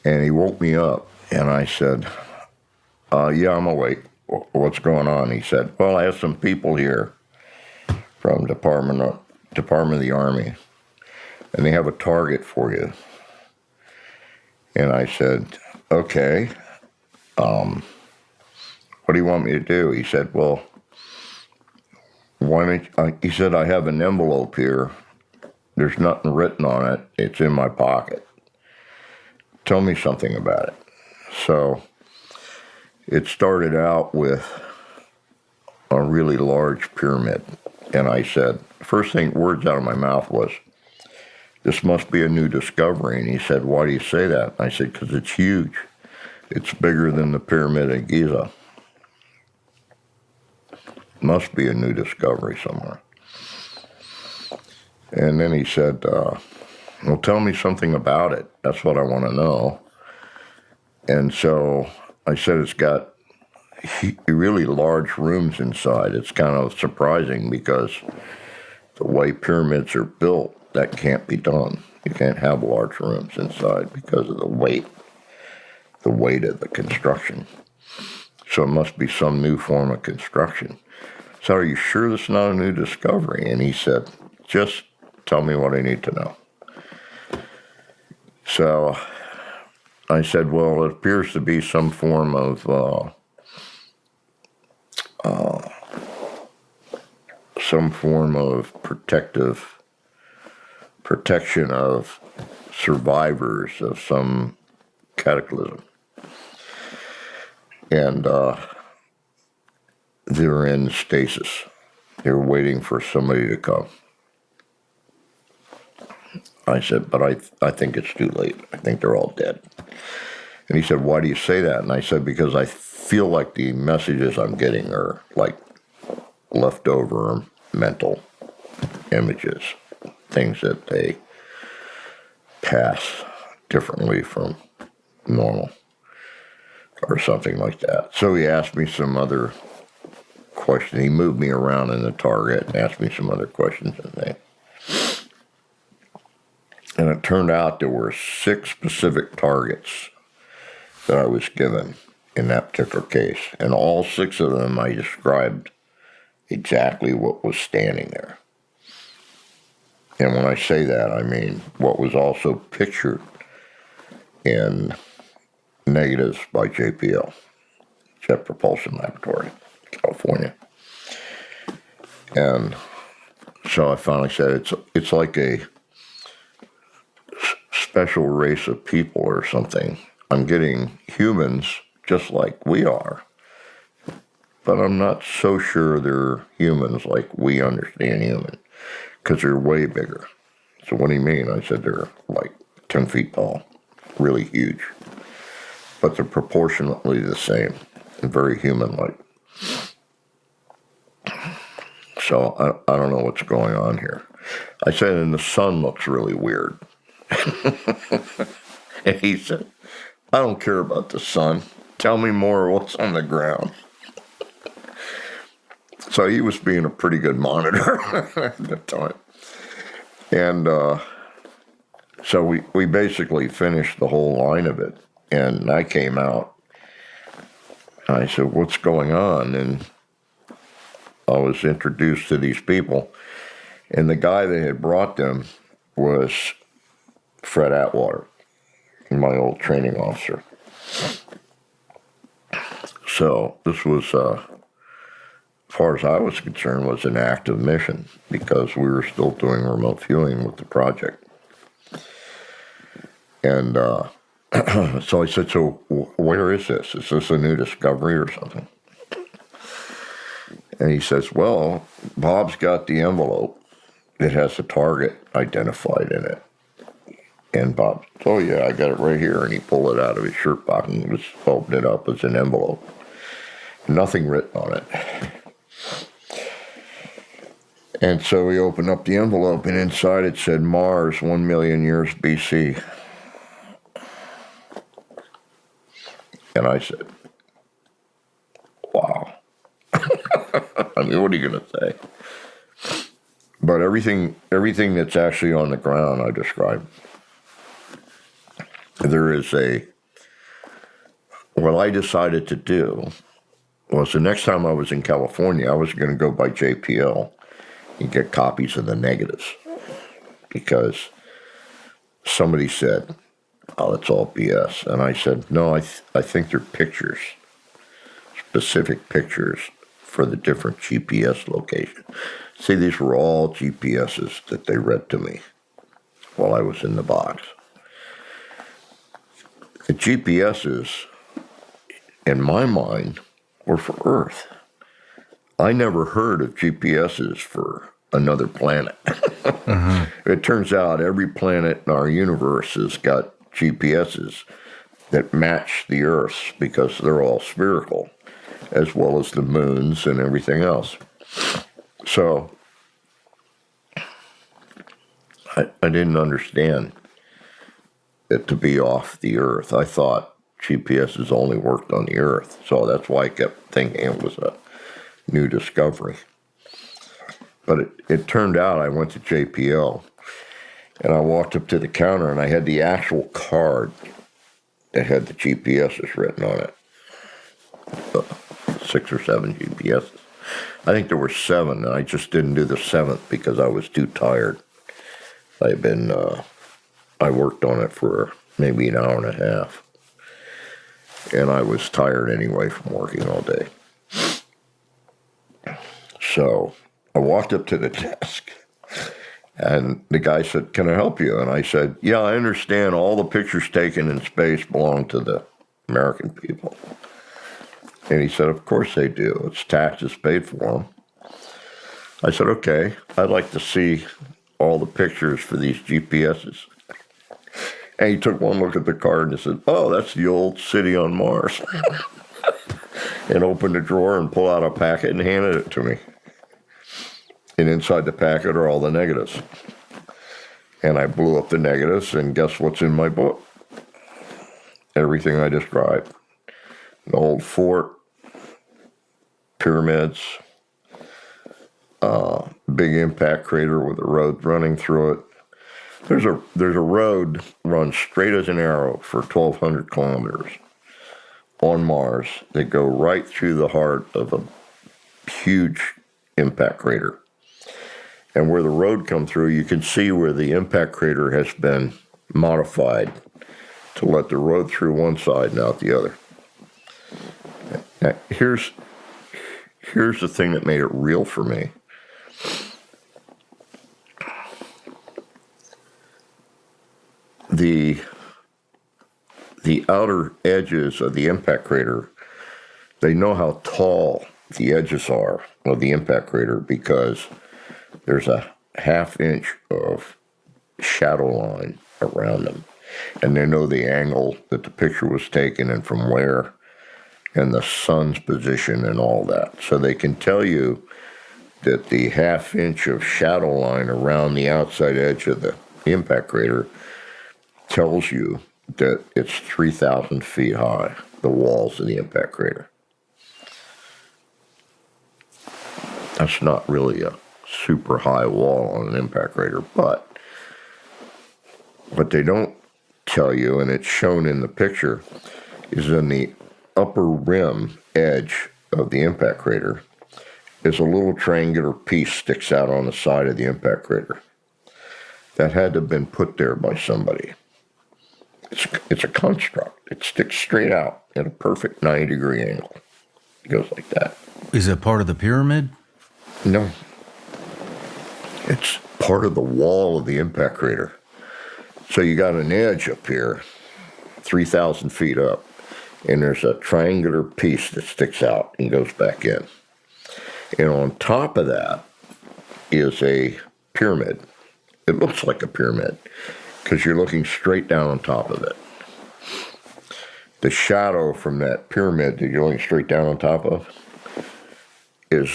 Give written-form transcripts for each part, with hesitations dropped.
And he woke me up, and I said, yeah, I'm awake. What's going on? He said, well, I have some people here from Department of the Army, and they have a target for you. And I said, okay, what do you want me to do? He said, well, he said, I have an envelope here. There's nothing written on it. It's in my pocket. Tell me something about it. So it started out with a really large pyramid. And I said, first thing, words out of my mouth was, this must be a new discovery. And he said, why do you say that? And I said, because it's huge. It's bigger than the Pyramid of Giza. Must be a new discovery somewhere. And then he said, well, tell me something about it. That's what I want to know. And so I said, it's got really large rooms inside. It's kind of surprising because the way pyramids are built, that can't be done. You can't have large rooms inside because of the weight of the construction. So it must be some new form of construction. So are you sure this is not a new discovery? And he said, just tell me what I need to know. So I said, well, it appears to be some form of protection of survivors of some cataclysm. And they're in stasis. They're waiting for somebody to come. I said, but I think it's too late. I think they're all dead. And he said, why do you say that? And I said, because I feel like the messages I'm getting are like leftover mental images, things that they pass differently from normal or something like that. So he asked me some other questions. He moved me around in the target and asked me some other questions and things. And it turned out there were 6 specific targets that I was given in that particular case. And all 6 of them I described exactly what was standing there. And when I say that, I mean what was also pictured in negatives by JPL, Jet Propulsion Laboratory, California. And so I finally said, it's like a special race of people or something. I'm getting humans just like we are, but I'm not so sure they're humans like we understand human, because they're way bigger. So what do you mean? I said they're like 10 feet tall, really huge, but they're proportionately the same and very human-like. So I don't know what's going on here. I said, and the sun looks really weird. And he said, I don't care about the sun. Tell me more what's on the ground. So he was being a pretty good monitor at the time. And so we basically finished the whole line of it. And I came out. I said, what's going on? And I was introduced to these people. And the guy that had brought them was Fred Atwater, my old training officer. So this was, as far as I was concerned, was an active mission because we were still doing remote viewing with the project. And so I said, so where is this? Is this a new discovery or something? And he says, well, Bob's got the envelope. It has a target identified in it. And Bob said, oh yeah, I got it right here. And he pulled it out of his shirt pocket and just opened it up as an envelope. Nothing written on it. And so he opened up the envelope, and inside it said Mars, 1 million years BC. And I said, wow. I mean, what are you going to say? But everything that's actually on the ground, I described. There is a what I decided to do was the next time I was in California, I was going to go by JPL and get copies of the negatives, because somebody said, oh, that's all BS. And I said, no, I think they're pictures, specific pictures for the different GPS locations. See, these were all GPSs that they read to me while I was in the box. The GPSs, in my mind, were for Earth. I never heard of GPSs for another planet. It turns out every planet in our universe has got GPSs that match the Earth's, because they're all spherical, as well as the moons and everything else. So I didn't understand it to be off the Earth. I thought GPSs only worked on the Earth, so that's why I kept thinking it was a new discovery. But it turned out I went to JPL, and I walked up to the counter, and I had the actual card that had the GPSs written on it. 6 or 7 GPSs. I think there were 7, and I just didn't do the 7th because I was too tired. I worked on it for maybe an hour and a half, and I was tired anyway from working all day. So I walked up to the desk, and the guy said, can I help you? And I said, yeah, I understand all the pictures taken in space belong to the American people. And he said, of course they do. It's taxes paid for them. I said, okay, I'd like to see all the pictures for these GPSs. And he took one look at the card and said, oh, that's the old city on Mars. And opened a drawer and pulled out a packet and handed it to me. And inside the packet are all the negatives. And I blew up the negatives, and guess what's in my book? Everything I described. An old fort, pyramids, big impact crater with a road running through it. There's a road runs straight as an arrow for 1,200 kilometers on Mars that go right through the heart of a huge impact crater. And where the road come through, you can see where the impact crater has been modified to let the road through one side and out the other. Now, here's the thing that made it real for me. The outer edges of the impact crater, they know how tall the edges are of the impact crater because there's a half-inch of shadow line around them. And they know the angle that the picture was taken and from where, and the sun's position and all that. So they can tell you that the half-inch of shadow line around the outside edge of the impact crater tells you that it's 3,000 feet high, the walls of the impact crater. That's not really a super high wall on an impact crater, but what they don't tell you, and it's shown in the picture, is in the upper rim edge of the impact crater is a little triangular piece sticks out on the side of the impact crater. That had to have been put there by somebody. It's a construct. It sticks straight out at a perfect 90-degree angle. It goes like that. Is it part of the pyramid? No. It's part of the wall of the impact crater. So you got an edge up here, 3,000 feet up, and there's a triangular piece that sticks out and goes back in. And on top of that is a pyramid. It looks like a pyramid because you're looking straight down on top of it. The shadow from that pyramid that you're looking straight down on top of is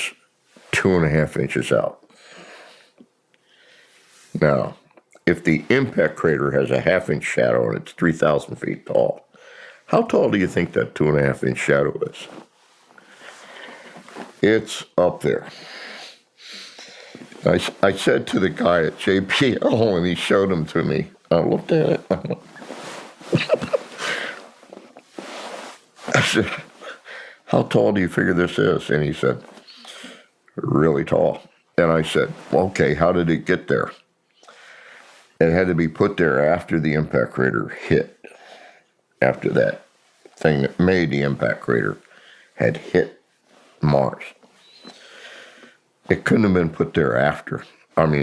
2.5 inches out. Now, if the impact crater has a half-inch shadow and it's 3,000 feet tall, how tall do you think that 2.5-inch shadow is? It's up there. I said to the guy at JPL when he showed them to me, I looked at it. I said, how tall do you figure this is? And he said, really tall. And I said, well, okay, how did it get there? It had to be put there after the impact crater hit, after that thing that made the impact crater had hit Mars. It couldn't have been put there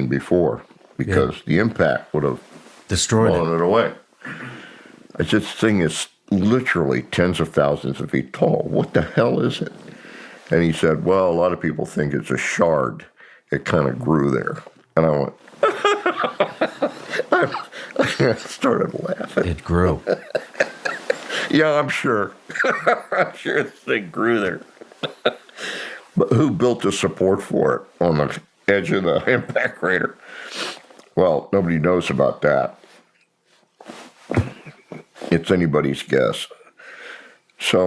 before, because the impact would have Destroyed blown it away. I said, this thing is literally tens of thousands of feet tall. What the hell is it? And he said, well, a lot of people think it's a shard. It kind of grew there. And I went, I started laughing. It grew. Yeah, I'm sure. I'm sure this thing grew there. But who built the support for it on the edge of the impact crater? Well, nobody knows about that. It's anybody's guess. So